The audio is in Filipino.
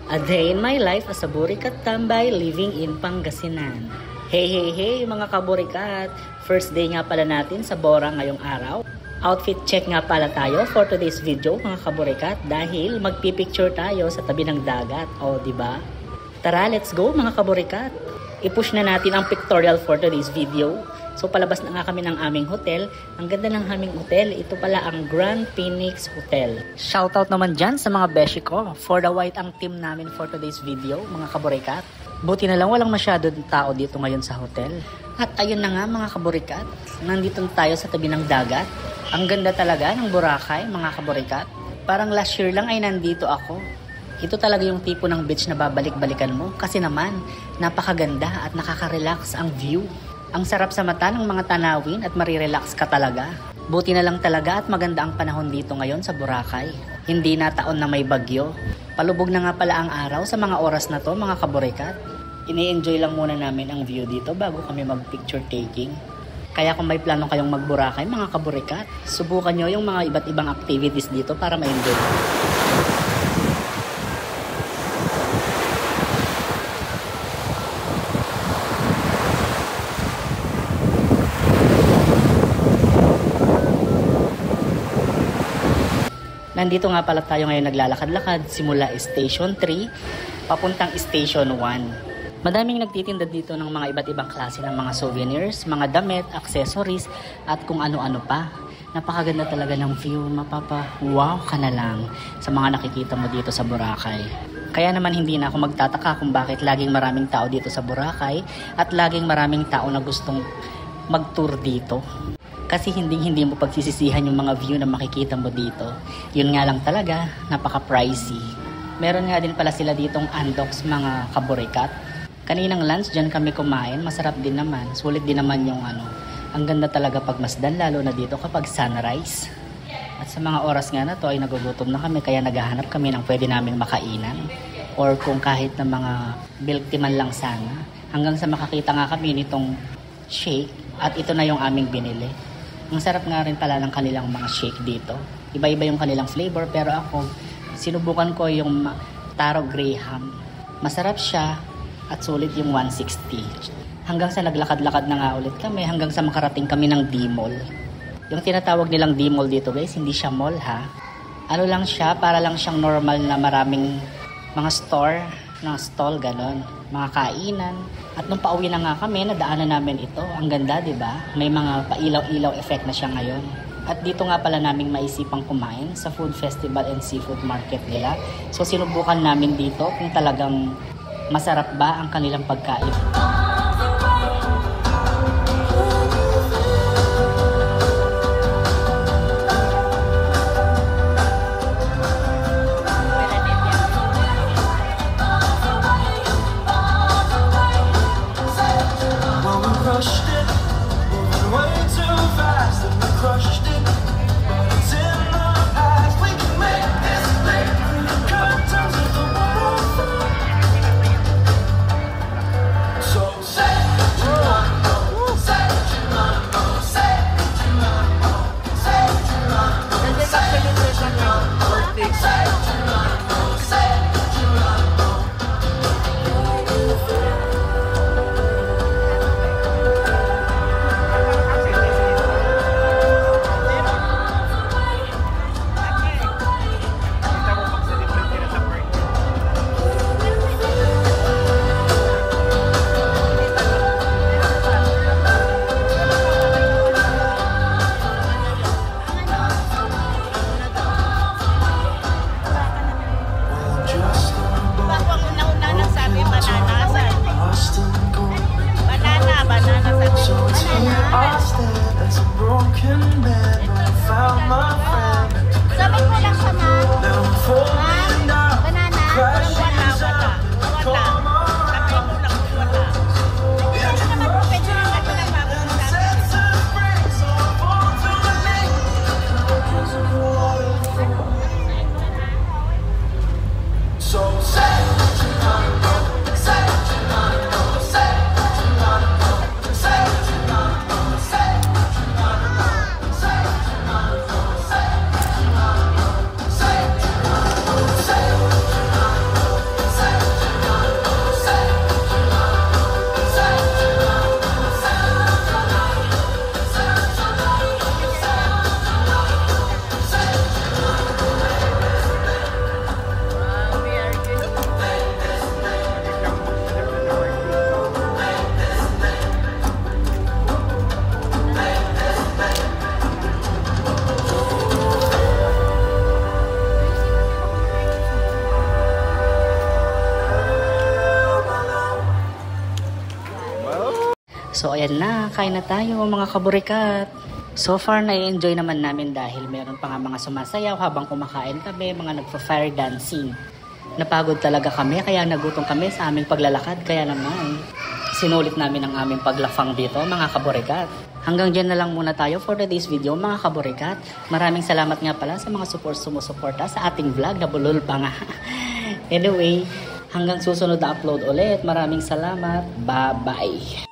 A day in my life as a burikat tambay living in Pangasinan. Hey mga kaburikat! First day nga pala natin sa Bora ngayong araw. Outfit check nga pala tayo for today's video mga kaburikat dahil magpipicture tayo sa tabi ng dagat. O diba? Tara, let's go mga kaburikat! I-push na natin ang pictorial for today's video. So palabas na nga kami ng aming hotel. Ang ganda ng aming hotel. Ito pala ang Grand Phoenix Hotel. Shoutout naman dyan sa mga beshi ko. For the white ang team namin for today's video mga kaburikat. Buti na lang walang masyadong tao dito ngayon sa hotel. At ayun na nga mga kaburikat. Nandito tayo sa tabi ng dagat. Ang ganda talaga ng Boracay mga kaburikat. Parang last year lang ay nandito ako. Ito talaga yung tipo ng beach na babalik-balikan mo. Kasi naman napakaganda at nakaka-relax ang view. Ang sarap sa mata ng mga tanawin at marirelax ka talaga. Buti na lang talaga at maganda ang panahon dito ngayon sa Boracay. Hindi na taon na may bagyo. Palubog na nga pala ang araw sa mga oras na to mga kaburikat. Ini-enjoy lang muna namin ang view dito bago kami mag-picture taking. Kaya kung may plano kayong mag-Boracay mga kaburikat, subukan nyo yung mga iba't ibang activities dito para ma-enjoy. Nandito nga pala tayo ngayon naglalakad-lakad simula Station 3 papuntang Station 1. Madaming nagtitinda dito ng mga iba't ibang klase ng mga souvenirs, mga damit, accessories at kung ano-ano pa. Napakaganda talaga ng view, mapapa-wow ka na lang sa mga nakikita mo dito sa Boracay. Kaya naman hindi na ako magtataka kung bakit laging maraming tao dito sa Boracay at laging maraming tao na gustong mag-tour dito. Kasi hindi mo pagsisisihan yung mga view na makikita mo dito. Yun nga lang talaga, napaka-pricey. Meron nga din pala sila ditong andoks mga kaburikat. Kaninang lunch dyan kami kumain, masarap din naman. Sulit din naman yung ang ganda talaga pagmasdan lalo na dito kapag sunrise. At sa mga oras nga na to ay nagugutom na kami kaya naghahanap kami ng pwede naming makainan. Or kung kahit na mga milk tea man lang sana. Hanggang sa makakita nga kami nitong shake at ito na yung aming binili. Ang sarap nga rin pala ng kanilang mga shake dito. Iba-iba yung kanilang flavor pero ako sinubukan ko yung Taro Graham. Masarap siya at sulit yung 160. Hanggang sa naglakad-lakad na nga ulit kami hanggang sa makarating kami ng D-Mall. Yung tinatawag nilang D-Mall dito guys, hindi siya mall ha. Ano lang siya, para lang siyang normal na maraming mga store, na stall ganon, mga kainan. At nung pauwi na nga kami, nadaanan namin ito. Ang ganda, di ba? May mga pailaw-ilaw effect na siya ngayon. At dito nga pala naming maisipang kumain sa Food Festival and Seafood Market nila. So sinubukan namin dito kung talagang masarap ba ang kanilang pagkain. So ayan na, kain na tayo mga kaburikat. So far na-enjoy naman namin dahil meron pa nga mga sumasayaw habang kumakain kami, mga nagpa-fire dancing. Napagod talaga kami kaya nagutom kami sa aming paglalakad, kaya naman sinulit namin ang aming paglafang dito mga kaburikat. Hanggang dyan na lang muna tayo for today's video mga kaburikat. Maraming salamat nga pala sa mga sumusuporta sa ating vlog na bulol pa nga. Anyway, hanggang susunod na upload ulit. Maraming salamat. Bye-bye.